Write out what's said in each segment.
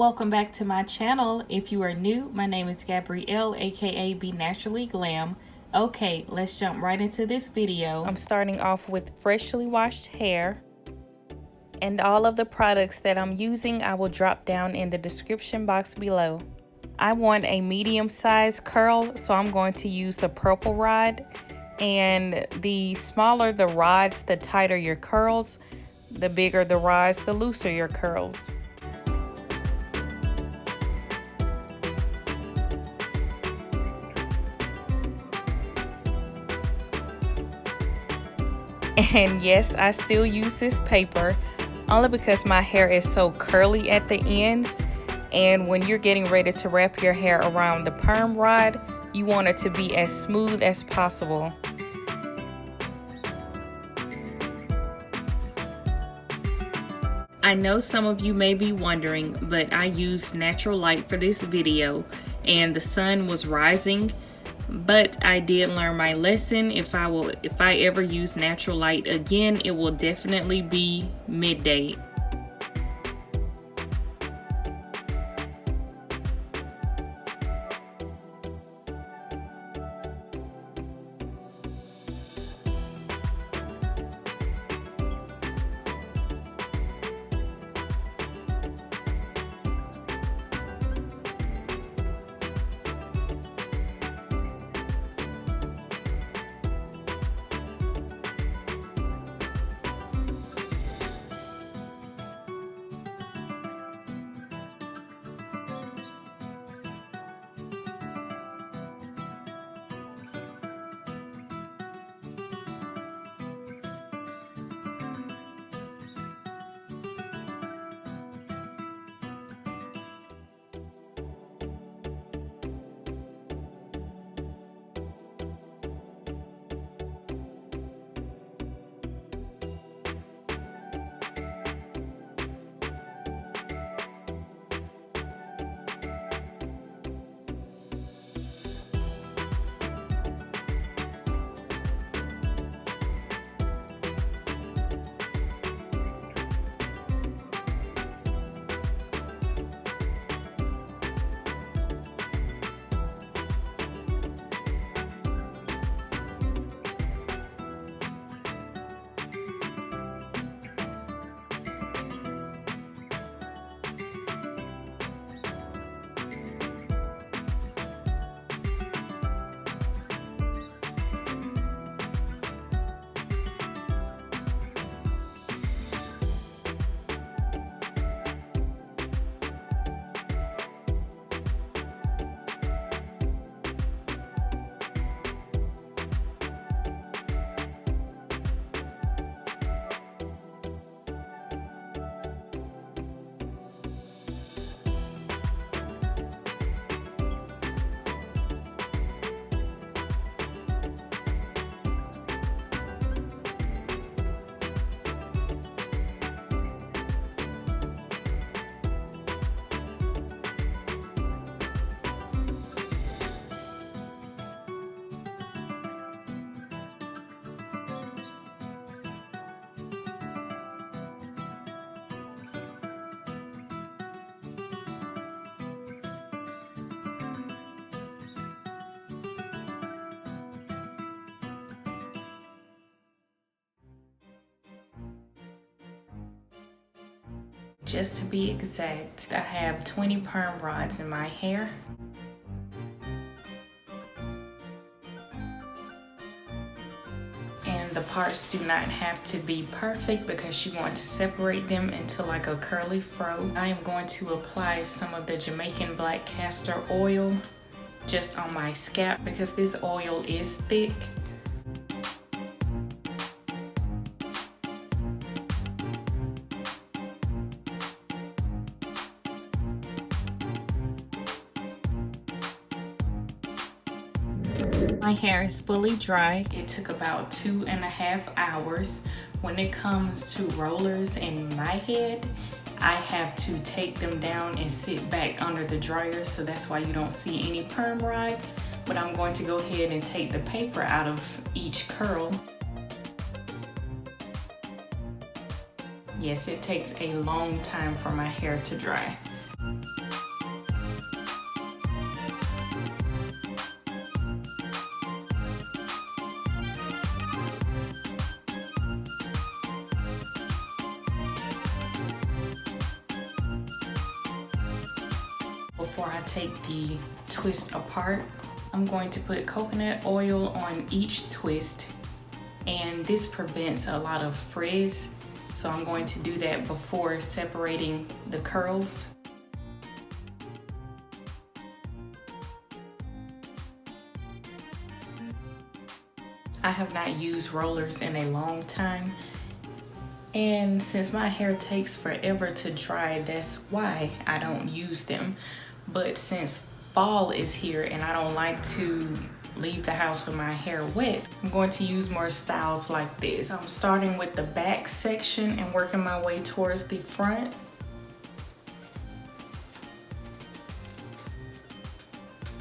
Welcome back to my channel. If you are new, my name is Gabrielle, aka Be Naturally Glam. Okay, let's jump right into this video. I'm starting off with freshly washed hair. And all of the products that I'm using, I will drop down in the description box below. I want a medium size curl, so I'm going to use the purple rod. And the smaller the rods, the tighter your curls. The bigger the rods, the looser your curls. And yes, I still use this paper only because my hair is so curly at the ends, and when you're getting ready to wrap your hair around the perm rod, you want it to be as smooth as possible. I know some of you may be wondering, but I used natural light for this video and the sun was rising. But I did learn my lesson. If I ever use natural light again, it will definitely be midday. Just to be exact, I have 20 perm rods in my hair. And the parts do not have to be perfect because you want to separate them into like a curly fro. I am going to apply some of the Jamaican black castor oil just on my scalp because this oil is thick. My hair is fully dry. It took about 2.5 hours. When it comes to rollers in my head, I have to take them down and sit back under the dryer, so that's why you don't see any perm rods. But I'm going to go ahead and take the paper out of each curl. Yes, it takes a long time for my hair to dry. before I take the twist apart. I'm going to put coconut oil on each twist, and this prevents a lot of frizz. So I'm going to do that before separating the curls. I have not used rollers in a long time, and since my hair takes forever to dry, that's why I don't use them. But since fall is here and I don't like to leave the house with my hair wet, I'm going to use more styles like this. I'm starting with the back section and working my way towards the front.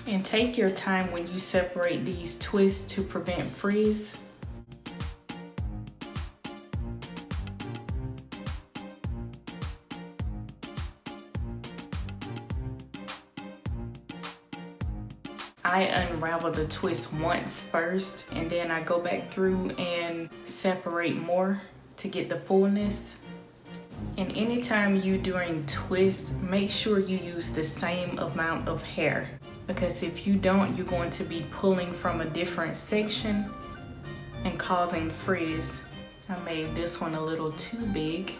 And take your time when you separate these twists to prevent frizz. I unravel the twist once first, and then I go back through and separate more to get the fullness. And anytime you're doing twists, make sure you use the same amount of hair, because if you don't, you're going to be pulling from a different section and causing frizz. I made this one a little too big.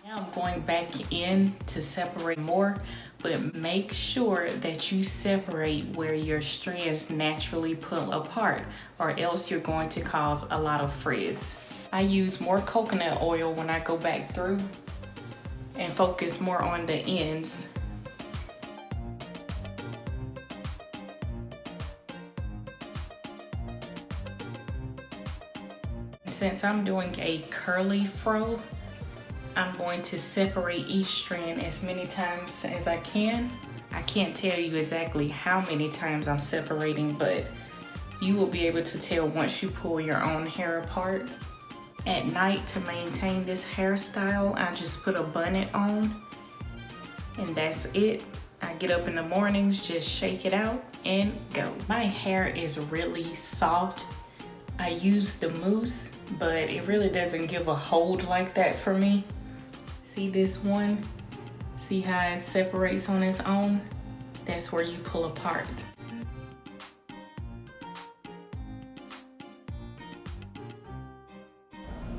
Now I'm going back in to separate more, but make sure that you separate where your strands naturally pull apart, or else you're going to cause a lot of frizz. I use more coconut oil when I go back through and focus more on the ends. Since I'm doing a curly fro, I'm going to separate each strand as many times as I can. I can't tell you exactly how many times I'm separating, but you will be able to tell once you pull your own hair apart. At night, to maintain this hairstyle, I just put a bonnet on, and that's it. I get up in the mornings, just shake it out and go. My hair is really soft. I use the mousse, but it really doesn't give a hold like that for me. See this one? See how it separates on its own? That's where you pull apart.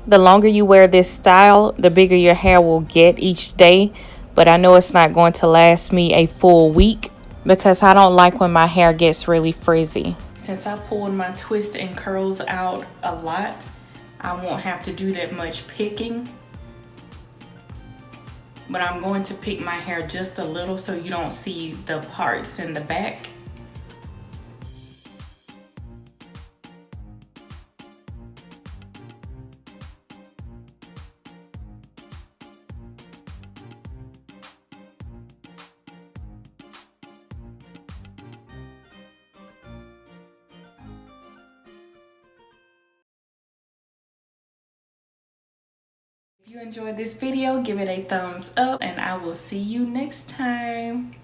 The longer you wear this style, the bigger your hair will get each day. But I know it's not going to last me a full week because I don't like when my hair gets really frizzy. Since I pulled my twists and curls out a lot, I won't have to do that much picking. But I'm going to pick my hair just a little so you don't see the parts in the back. If you enjoyed this video, give it a thumbs up, and I will see you next time.